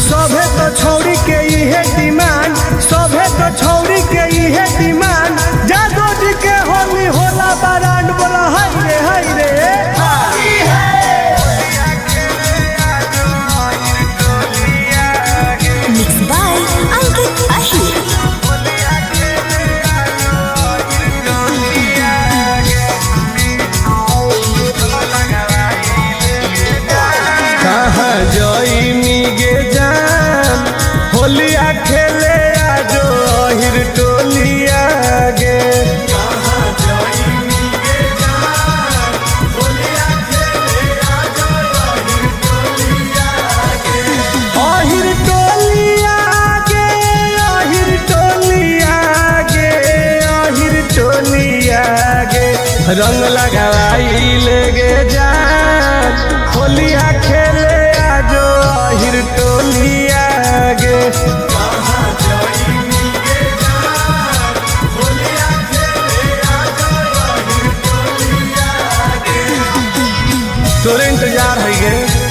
सभे तो छौरी के इहे डिमांड, सभे तो छौरी के इहे डिमांड। जादू जी के होली होला बारांड, बोला हाय रे हाय रे। Mixed by Ankit Ahir. कहाँ जइनी गे जान, होलिया खेले आजो अहिर टोलिया गे। अहिर टोलिया गे, अहिर टोलिया गे, अहिर टोलिया गे। रंग लगाई ले गे जान, होलिया खेले आजो अहिर टोलिया गे। तोरे इंतजार है गे।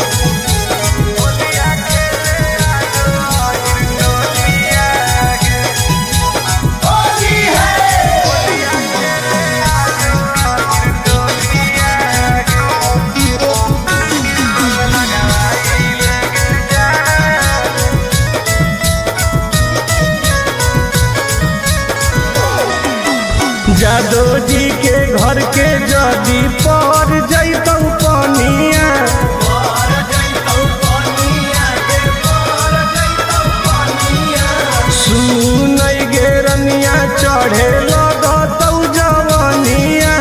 जादो जी के घर के जदी पर जैतौ पनिया, सुनै गे रनिया चढ़े लगतौ जवनिया।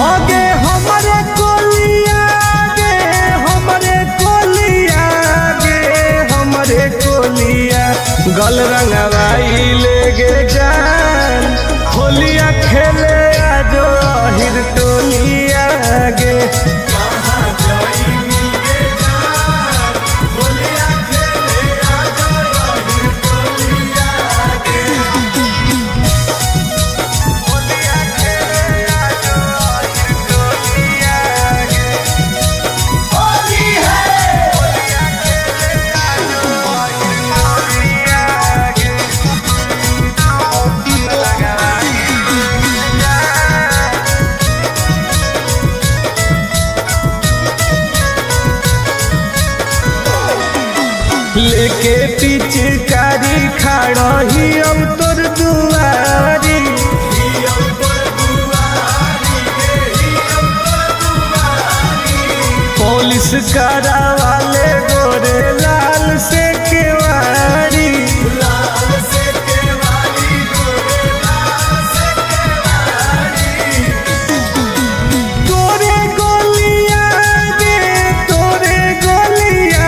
आगे हमरे कोलिया गे, हमरे कोलिया गे, हमरे कोलिया। गल रंगवाई ले गे जान, होलिया खेले आजो अहिर टोलिया गे। लेके पिचकारी खड़ही अब तोर दुआरी, पुलिस करावाले गोरे लाल से केवारी। तोरे गोलिया गे, तोरे गोलिया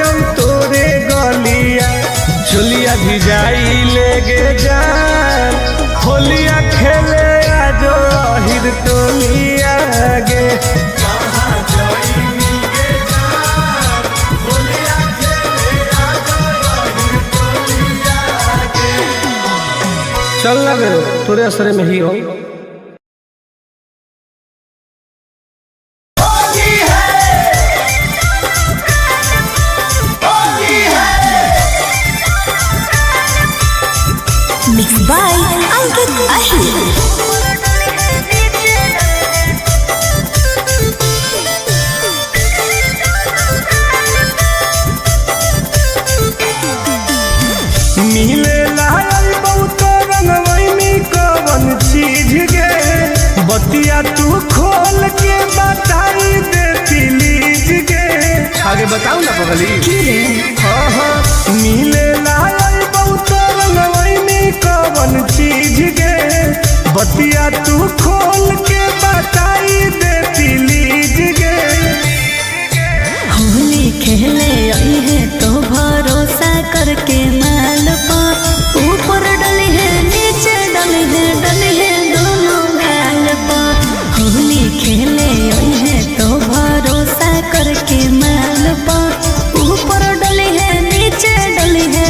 हम तोरे गोलिया। चुलिया भिजाई ले गे जान, होलिया खेले आजो अहिर टोलिया गे। चल लगे तोरे असरे में ही हो। Mixed by Ankit Ahir. मिले लायल बहुत रंगवैनी कवन चीज गे, बतिया तू खोल के बताई दे प्लीज गे। आगे बताऊ ना पगली। हाँ हाँ मिले लायल बहुत रंगवैनी कवन चीज गे, बतिया तू खोल के बताई दे प्लीज गे। होली खेले आई है तो भरोसा करके माल पर, ऊपर डली है नीचे डली है दोनों गाल पर। होली खेले आई है तो भरोसा करके माल पर, ऊपर डली है नीचे डली है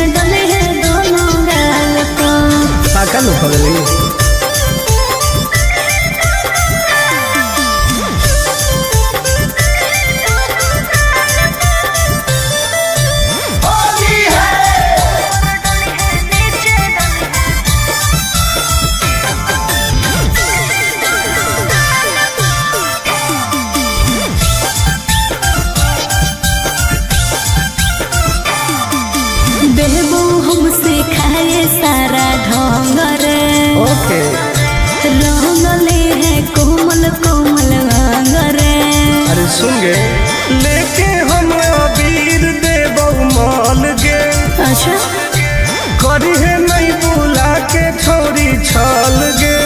देबू हमसे खाए सारा ढंग रे ओके रंगले है कोमल कोमल अंग रे। अरे सुन गे लेके हम अबीर देबौ माल गे अच्छा करी है नहीं बुला के छोरी छल गे।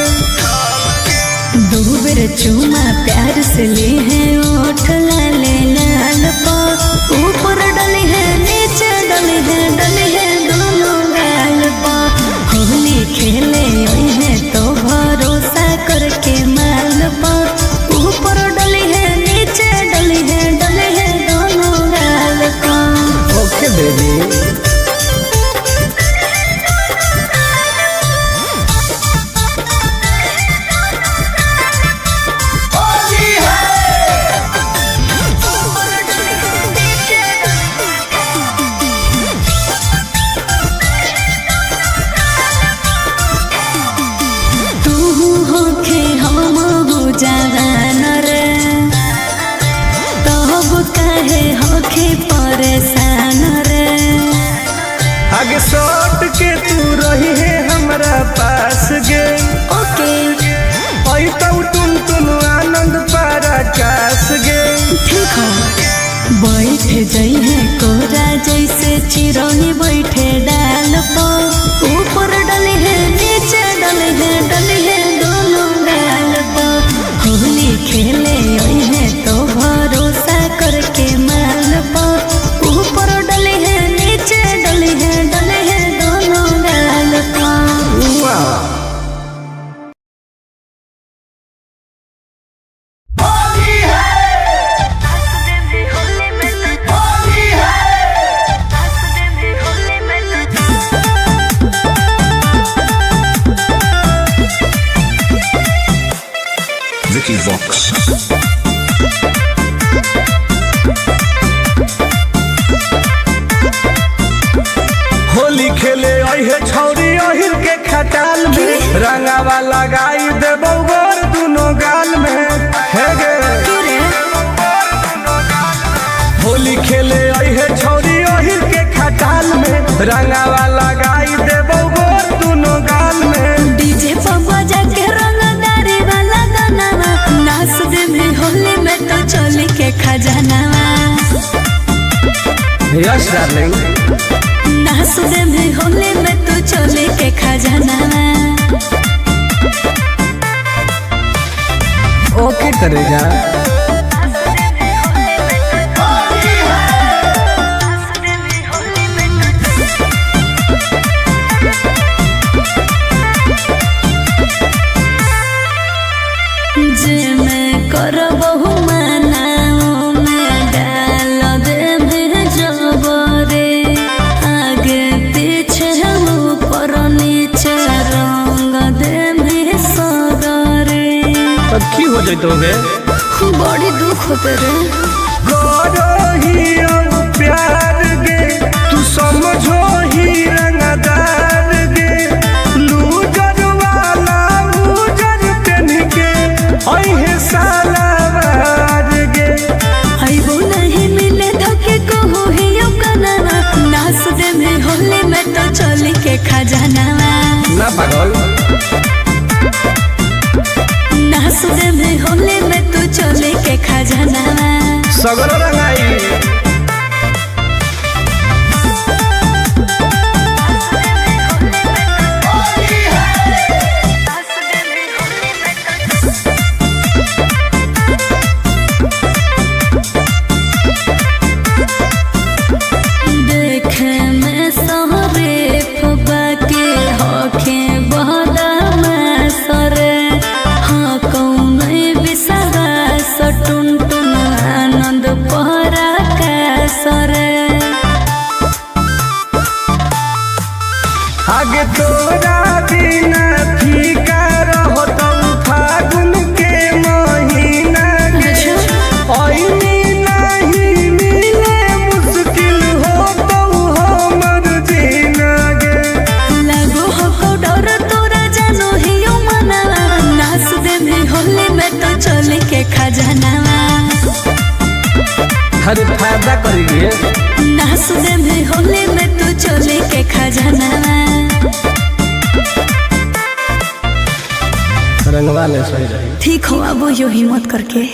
दो बेर चुमा प्यार से ले है ओठ लाले लाल पा ऊपर डले है नीचे डले है दोनों गाल पा होली खेले है तो भरोसा करके माल पा ऊपर डले है नीचे डले है दोनों गाल पा। ओके बेबी जवान रे तब कहे होके परेशान रे आगे सट के तू रही है हमरा पास गे ओके आई तो टुन टुन आनंद पराकाश गे। ठीक हो बैठ जई है कोरा जैसे चिरौनी बैठे डाल पर ऊपर डले है नीचे डले है दोनों गाल पर होली खेले है तो भरोसा करके माल पर ऊपर डले है नीचे डले है दोनों गाल पर। Vicky Vox. होली खेले अहे छौरी अहिर के खटाल में रंगावा लगाई देबौ गोर दुनो गाल में हे गे। होली खेले अहे छौरी अहिर के खटाल में रंगावा लगाई देबौ गोर दुनो गाल में। डीजे पर बजा के रंगदारी वाला गाना नाच दे में होली में तो चोली के खजानावा। यस डार्लिंग नाच दे में होली में तो चोली के खजानावा। ओके करेगा जे मैं करबहु मनाओ में डाल दे में जबरे आगे पीछे ऊपर नीचे रंग दे में सगरे। अब की हो जैतोगे बड़ी दुख होते रे करो ही प्यार गे तू समझो ही रंगदार गे लूजर वाला लूजर पेन के अहे सालावार गे। आइबो नहीं मिले धके कहो ही गाना नाच दे में होली में तो चोली के खजानावा। ना पागल नाच दे में होली में तो चोली के खजानावा। सगरो रंगाई देखे में सहरे फुबा के होखे बहदा सरे हाँ कौन बिसरा सटुन टुन आनंद पहरा का सरे। आगे तोरा बिना फीका रहो तो फागुन के महीना के ओइनी नहीं मिले मुश्किल हो तो हमर जीना गे। लगो हो डर तोरा जानो ही मना नाच दे में होली में तो चोली के खजानावा। अरे फायदा करेंगे नाच दे में होली में तो चोली रंगवा ले सही रही। ठीक हो, अब यो हिम्मत करके।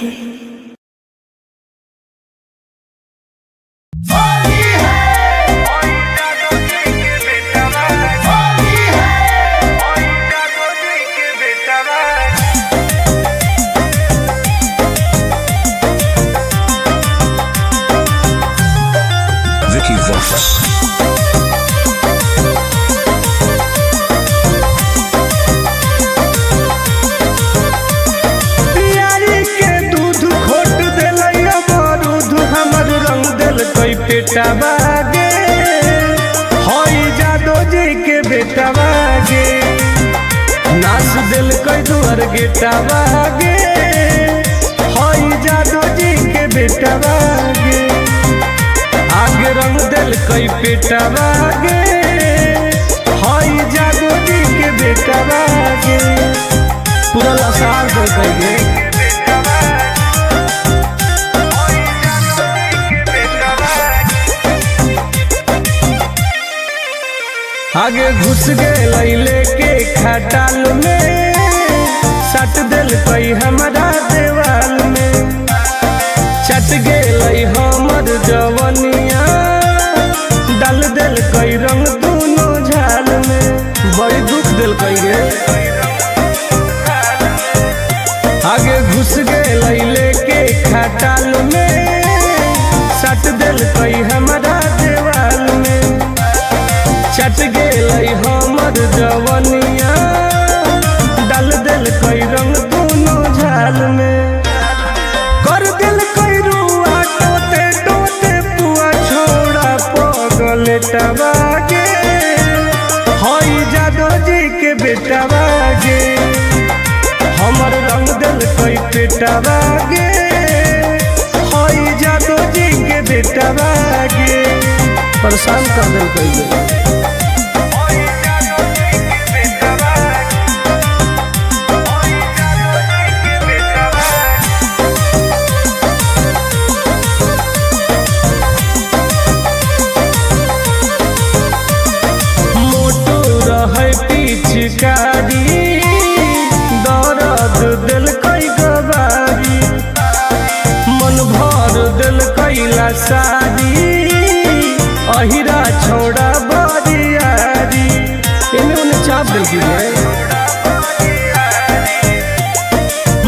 Vicky Vox. बेटा बागे होई जादो जी के बेटा बागे नाच दिल कोई दुआर गेटा बागे होई जादो जी के बेटा बागे आगे रंग दिल कोई बेटा बागे होई जादो जी के बेटा बागे पूरा लसार दे कहिए आगे घुस गए लेके खटाल में सट दिल कई हमारा देवाल में चट गए हमर जवनिया डाल दिल कई रंग दोनों झाल में बड़ी दुख दिल कई गे आगे घुस गए लेके खटाल में सट दिल कई हमारा देवाल में चट गए हमर जवनिया डाल दिल कई रंग दोनों झाल में कर दिल कई रुआ टोते टोते पुआ छोड़ा पगल टबागे होई जादो जी के बेटा बागे हमर रंग दिल कई पेटा बागे होई जादो जी के बेटा बागे परेशान कर दिल कई पिचकारी दर्द दिल कई गवारी मन भर दिल कैला सारी अहिरा छोड़ा बरियारी इन्हें उन्हें चाप दिल की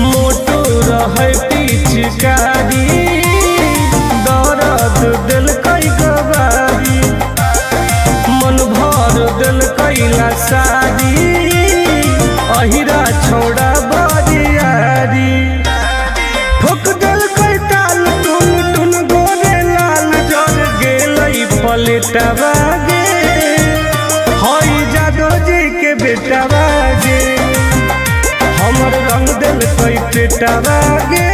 मोटो रहे पिचकारी दर्द दिल कई गवारी मन भर दिल कैला सारी अहिरा छोड़ा बरियारी ठोक दिल कई ताल टुन टुन गोरे लाल जर गेलई पलटा बागे होई जादो जी के बेटा बागे हमर रंग दिल कई पेटा बागे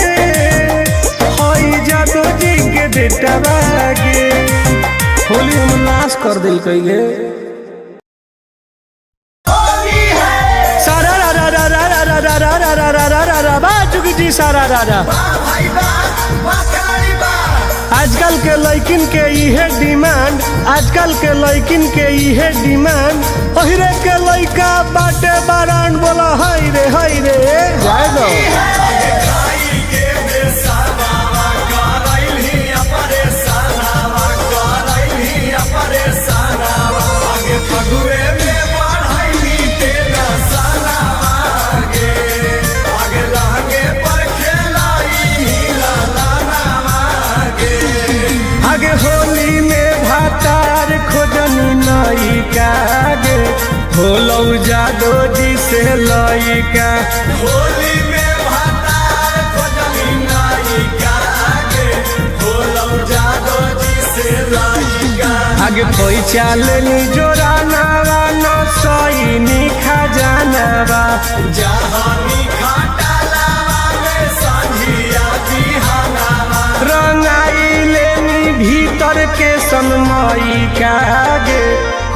होई जादो जी के बेटा बागे होली हम नाश कर दिल कई जी सारा राजा आजकल के लड़किन के इहे डिमांड आजकल के लड़किन के इहे डिमांड ओहिरे के लड़का बाटे बारान बोला हाय रे जाए दो आगे होली में भातार खोजनी नई कागे होलो जादो जी से लइका होली में भातार खोजनी नई कागे होलो जादो जी से लइका आगे कोई चालनी जोराना न सईनी खजानावा जहानी खटालावा में संझिया बिहानावा रंगाई लेनी भीतर के सनमई कागे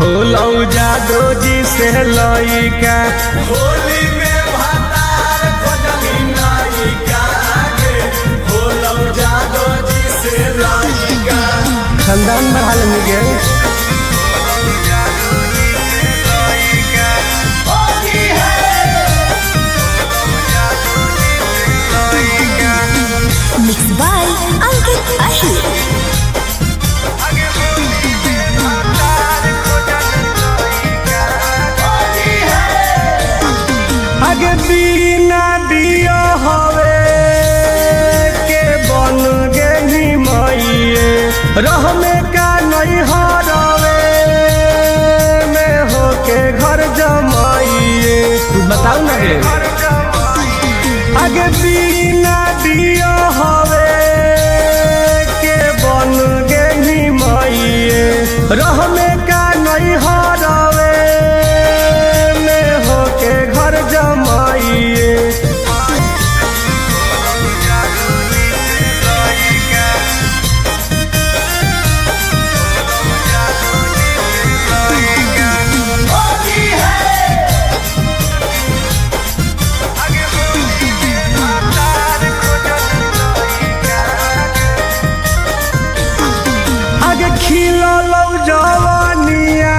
होलो जादो जी से लइका होली में भातार खोजनी नई कागे होलो जादो जी से लइका खानदान बढ़ा लेंगे गे रह में का नहीं हरवे में होके घर जमाइए। तू बताऊ ना रे आगे बिना दिया हवे के बन गे निमाइए। रह में का नहीं हरवे में होके घर जमाइए। जवानिया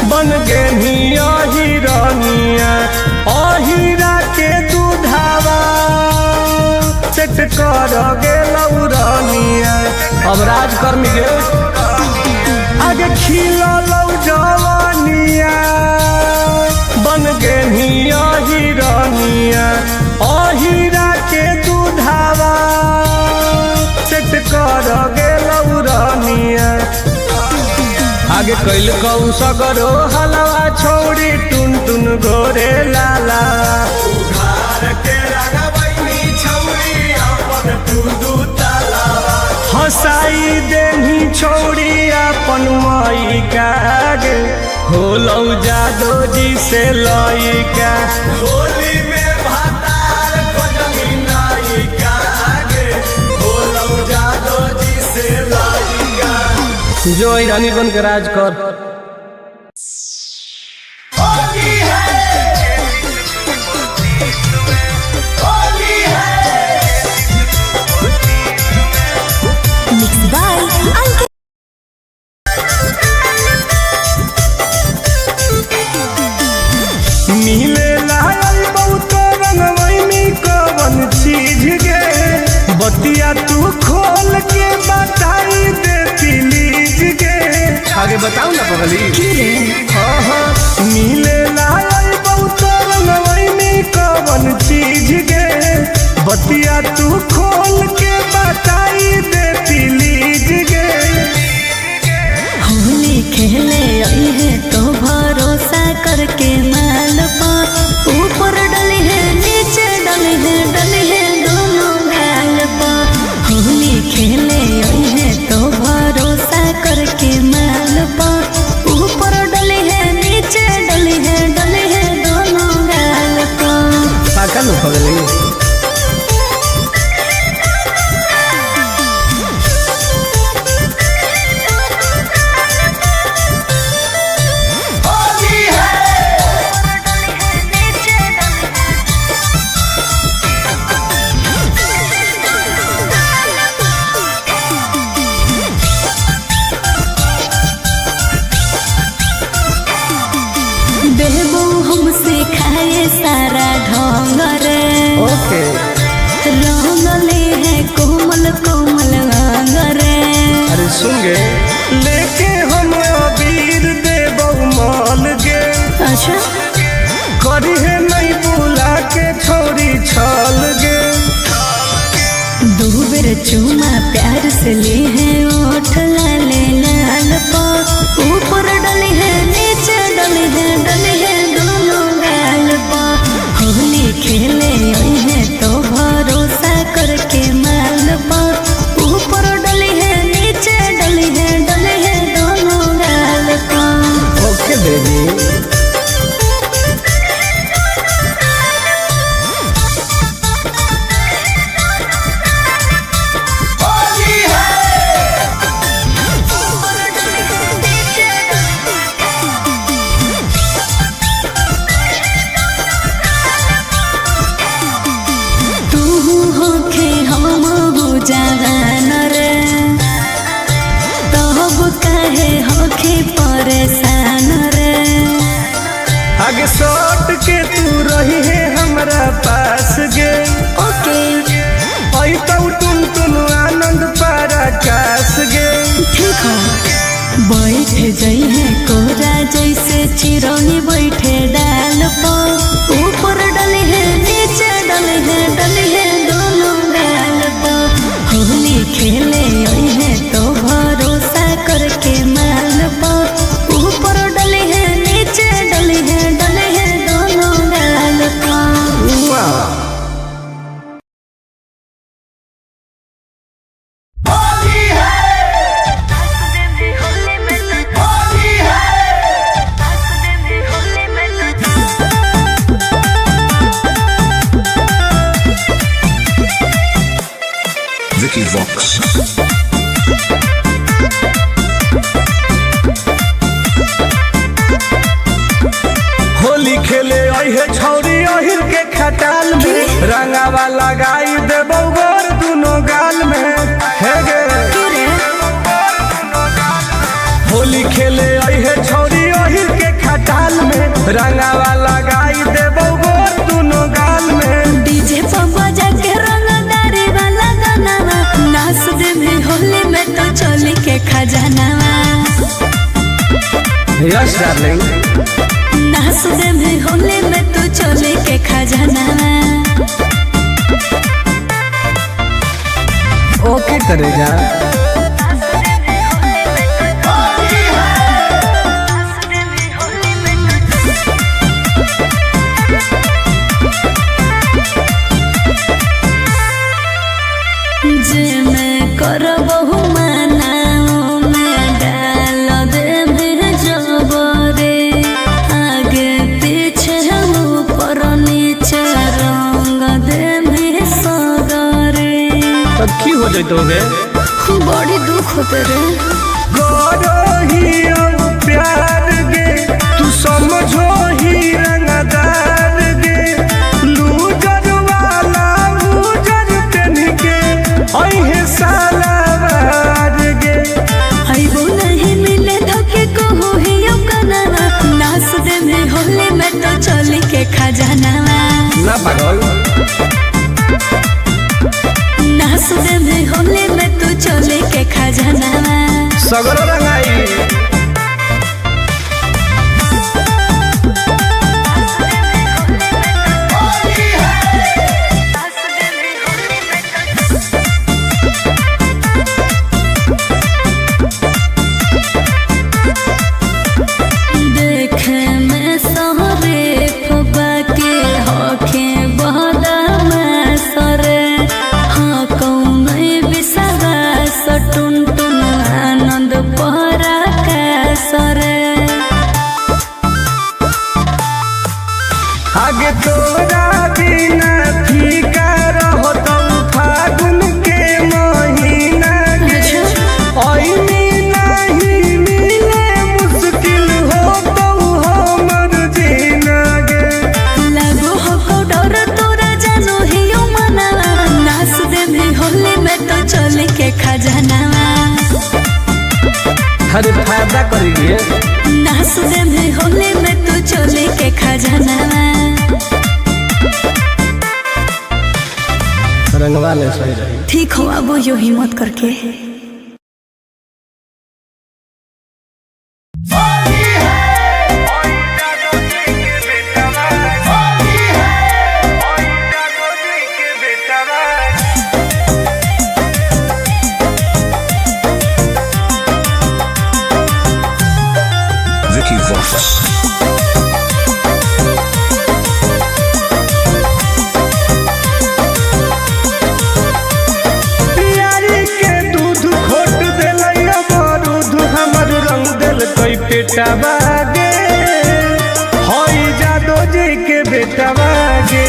बन गे हिरनिया अहिरा के दूधावा सेट कर गे लौरनिया। अब राजकर्मी गे आगे खिलौ जवानिया बन गे हिरनिया अहिरा के दूधावा सेट कर गे लौरनिया। आगे कैल कौ सगरो हलवा छोड़ी टुन टुन गोरे लाला हसाई देनी छोड़ी अपन माई कागे होलौ जादो जी से लइका होली में भातार खोजनी नाई कागे होलौ जादो जी से लइका। जो रानी बन के राज कर। मिले लायल बहुत रंगवैनी कवन चीज गे बतिया तू खोल के बताई देती लीज गे। आगे बताऊ ना पगली। हाँ मिले लायल बहुत रंगवैनी कवन चीज गे बतिया तू खोल के बताई देती लीज गे। होली खेले आई है तो भरोसा करके माल पर ऊपर डली है नीचे डली है दोनों गाल पर। होली खेले आई है तो भरोसा करके माल पर ऊपर डली है नीचे डली है दोनों गाल पर। पागल हो पगली। देबो हमसे खाए सारा ढंग रे रंगले है कोमल कोमल अंग रे। अरे सुन गे लेके हम अबीर देबो माल गे। अच्छा करी है नहीं बुला के छोरी छल गे। दो बेर चुमा प्यार से ले है ओठ लाले लाल पर ऊपर डली है नीचे डली है दोनों गाल पर। होली खेले आई है तो भरोसा करके माल पर ऊपर डली है नीचे डली है दोनों गाल पर। ओके बेबी। जवान रे तब काहे होखे परेशान रे। आगे सट के तू रही है हमरा पास गे। ओके आई तो टुन टुन आनंद पराकाश गे। ठीक है बैठ जई है कोरा जैसे चिरौनी बैठे डाल पर ऊपर डली है नीचे डली है दोनों गाल पर। होली खेले आई है तो रंगावा लगाई देबो गोर दुनो गाल में हे गे होली खेले अइहे छोरी ओहिर के खटाल में रंगावा लगाई देबो गोर दुनो गाल में डीजे पर बजा के रंगदारी वाला गाना नाच दे में होली में तो चोली के खजाना यस डार्लिंग नाच दे में होली में तो चोली के खजाना ओके करेगा जे मैं करबहु मनाओ में डाल दे में जबरे आगे पीछे ऊपर नीचे रंग दे में सगरे तो की हो जइतोगे बड़ी दुख होते रे गोरो ही प्यार गे तू समझो ही रंगदार गे लूजर वाला लूजर पेन के अइहे सालावार गे आइबो नहीं मिले धोखे को हो ही यो कनावा नाच दे में होली में तो चोली के खजाना ना पागल नाच दे में होली में तो चोली के खजाना सगरो रंगाई देखे में सहरे फबा के होखे बहदा में सरे हाँ कौन बिसरा सटुन टुन आनंद पहरा के सरे आगे तोरा बिना फीका रहो तो फागुन के महीना गे ओइनी नहीं मिले मुश्किल हो तो हमर जीना गे लागो हो डर तोरा जानो ही यो मनावा नाच दे में होली में तो चोली के खजाना हर फायदा करिए नाच दे में होली में तो चोली के खजाना रंगवा ले सही रही ठीक हो अब यो हिम्मत करके Vicky Vox. प्यारी के दूध खोट देलै अमरूद हमर रंग देल कोई पेटा बागे होई जादो जी के बेटा बागे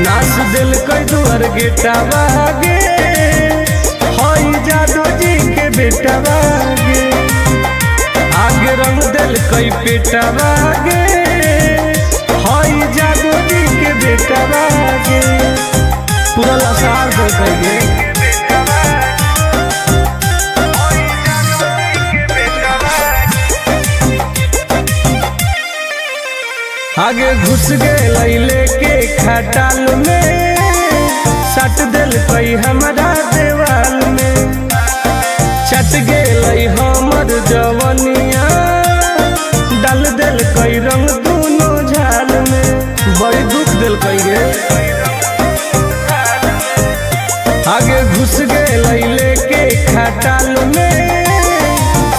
नाच दिल कोई दुआर गेटा बागे होई जादो जी के बेटा बागे आगे रंग दिल कोई पेटा बागे होई जादो जी के बेटा बागे पूरा लसार दे कहिए आगे घुस गए लेके खटाल में सट दिल कोई हमारा देवाल में चट गए हमर जवनिया डाल दिल कोई रंग दोनों झाल में बड़ी दुख दिल कोई गे आगे घुस गए लेके खटाल में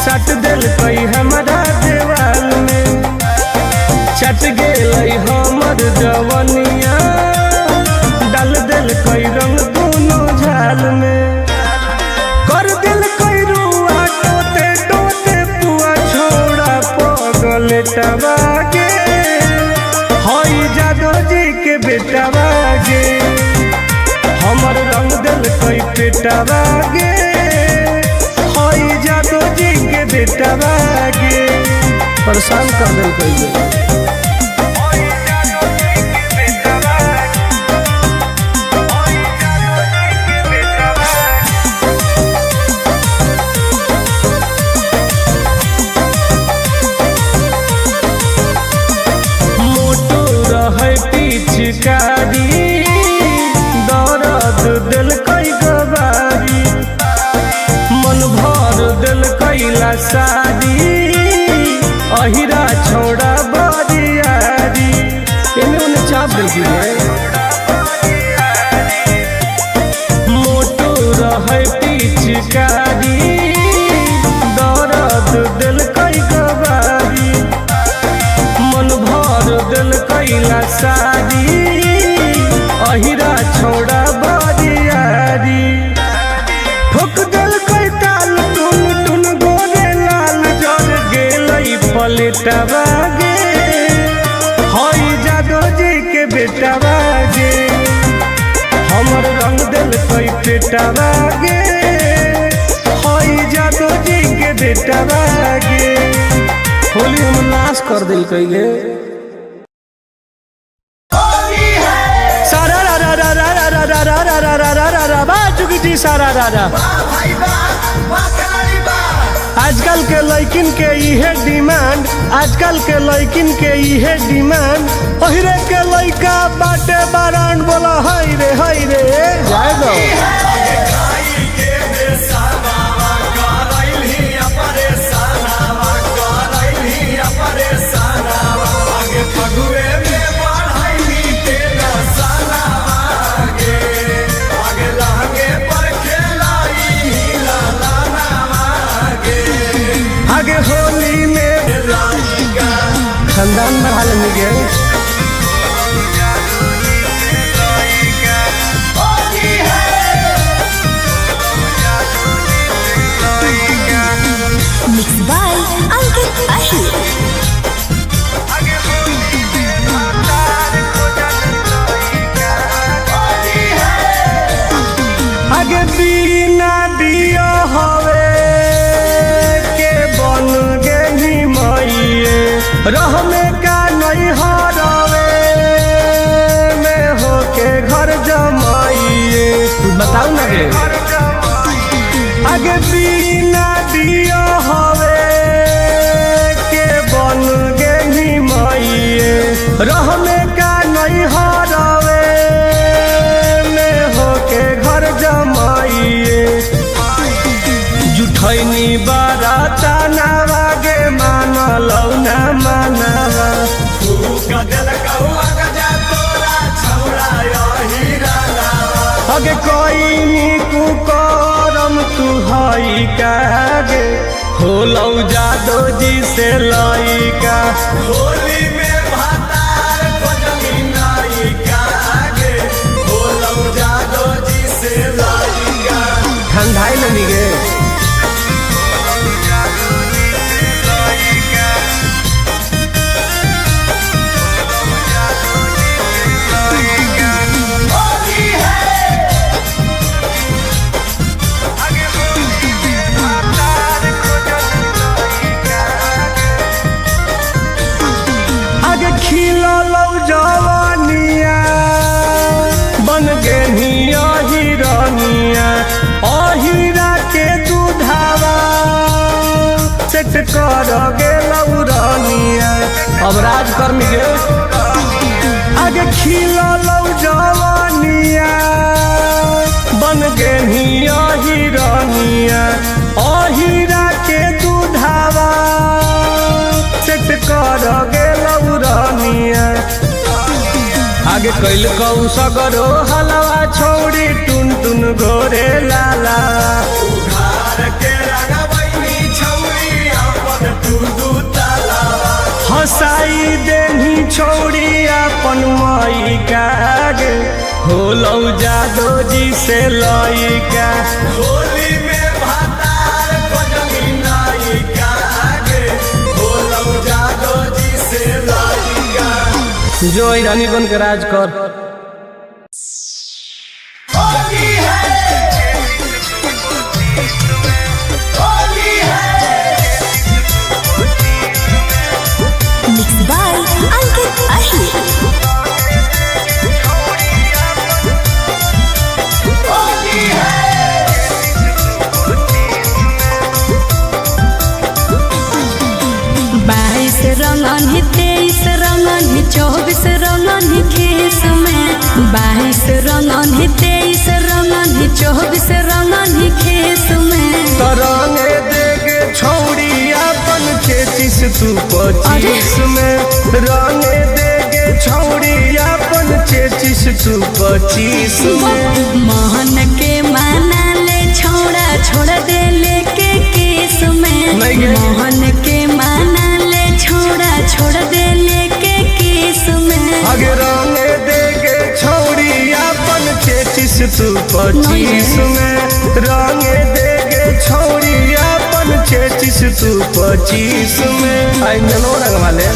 सट दिल कोई हमारा देवाल में चट गए हमर जवनिया डाल दिल कोई रंग दोनों झाल में कर दिल कोई रुआ टोते टोते पुआ छोड़ा पगल टबागे होई जादो जी के बेटा बागे हमर रंग दिल कोई पेटा बागे होई जादो जी के बेटा बागे परेशान कर दिल कोई पिचकारी दर्द दिल कई गवारी मन भर दिल कैला शादी अहिरा छोड़ा बरियारी इन्हें उन्हें चाप देखिए मोटो रहे पिचकारी दर्द दिल कई गवारी मन भर दिल कैला शादी अहिरा छोड़ा बरियारी ठोक दिल कई ताल टुन टुन गोरे लाल जर गेलई पलटवा गे हई जादो जी के बेटवा गे हमर रंग दिल कई पेटवा गे हई जादो जी के बेटवा गे होली हम नाश कर दिल कई गे सारा रा रा रा रा रा रा रा रा रा रा रा रा रा रा बा चुकी जी सारा रा रा आजकल के लड़किन के इहे डिमांड आजकल के लड़किन के इहे डिमांड ओहिरे के लड़का बाटे बारान बोला हाय रे जाए दो आगे होली में खानदान बढ़ा लेंगे Mixed by Ankit Ahir. आगे बिना दिया हवे के बन गेली मइए रह में का नहीं हरवे में होके घर जमाइए बताओ ना गे आगे बिना दिया हवे के बन गेली मइए रह में का नहीं हरवे में होके घर जमाइए जुठैनी बाराता नावा गे मानलौ ना मानवा अगे कोई नीकू करम तू हई कागे होलौ जादो जी से लइका होली में भातार खोजनी नाई कागे होलौ जादो जी से लइका ठंडाई लगी गे खिलौ जवानिया बन गेनिया हिरनिया अहिरा के दूधावा सेट कर गेलौ रनिया अब राजकर्मी गे आगे खिलौ जवानिया बन गेनिया हिरनिया अहिरा के दूधावा सेट कर गेलौ रनिया आगे कैल कौ सगरो हलवा छोड़ी टुन टुन गोरे लाला हसाई देही छोड़ी अपन मई कागे होलौ जादो जी से लइका होली में भातार खोजनी नाई कागे होलौ जादो जी से लइका जो रानी बन के राज कर Mixed by Ankit Ahir. Rangan 23 Rangan 24 Rangan खेस 22 रंगन ही 23 रंगन ही 24 रंगन ही खेस में तरंगे देगे छौड़ी अपन 33 तू 25 में रंगे देगे छौड़ी अपन 33 तू 25 में मोहन के माना ले छोड़ा छोड़ दे लेके केस में मोहन के माना ले छोड़ा छोड़ दे लेके केस में आगे रंगे देगे छौड़ी अपन 33 तू 25 में रंगे देगे छौड़ी अपन 33 तू 25 में आई ननो रंग वाले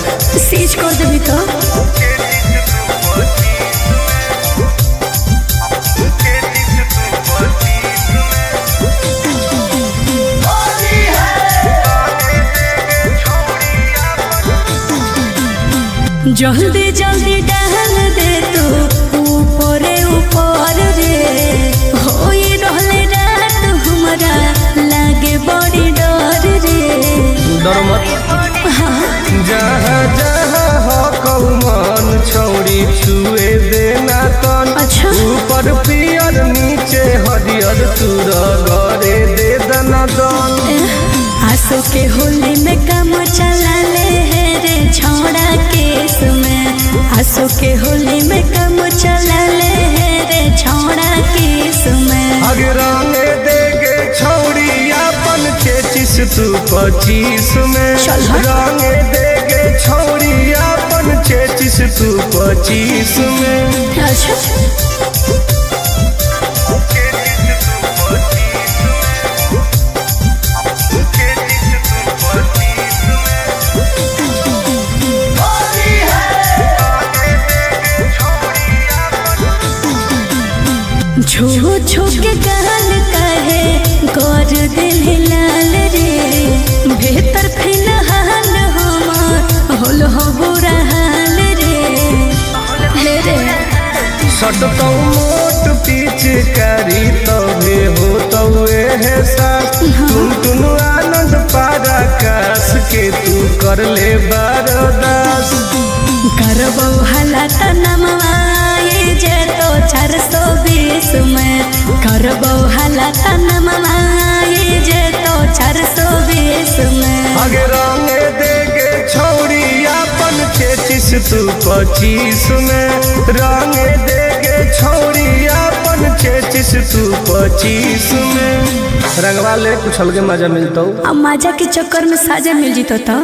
सीज कर देबी तो जल्दी जल्दी डाल दे तू ऊपरे ऊपर रे होई रहले रात हमरा लागे बड़ी डर रे डर मत जहाँ जहाँ हो कौन छौड़ी छुए देना तन अच्छा। ऊपर पियर नीचे हरियर तूरा घरे दे दना दन आंसू के होली में काम चला ले है रे छोड़ा केस में आंसू के होली में काम चला ले है रे छोड़ा केस में आगे रंगे देगे छौड़ी अपन 33 तू 25 में चल हट। रंगे देगे छौड़ी अपन 33 तू 25 में अच्छा छू छू के गाल कहे गौर दिल लाल रे बेहतर फिलहाल हमार होल हो बुरा हाल रे रे सट तो मोट पीछ करी तबे हो तो है सास तुम आनंद पारा कास के तू कर ले बरदास करबो हालत नमवाए जे तो 420 में करबो हालत नमवाए जे तो 420 में आगे रंगे देगे छौड़ी अपन 33 तू 25 में रंगे देगे छौड़ी अपन 33 तू 25 में रंगवा ले कुछ अलगे मजा मिलता अब मजा के चक्कर में साजा मिल जीतो तो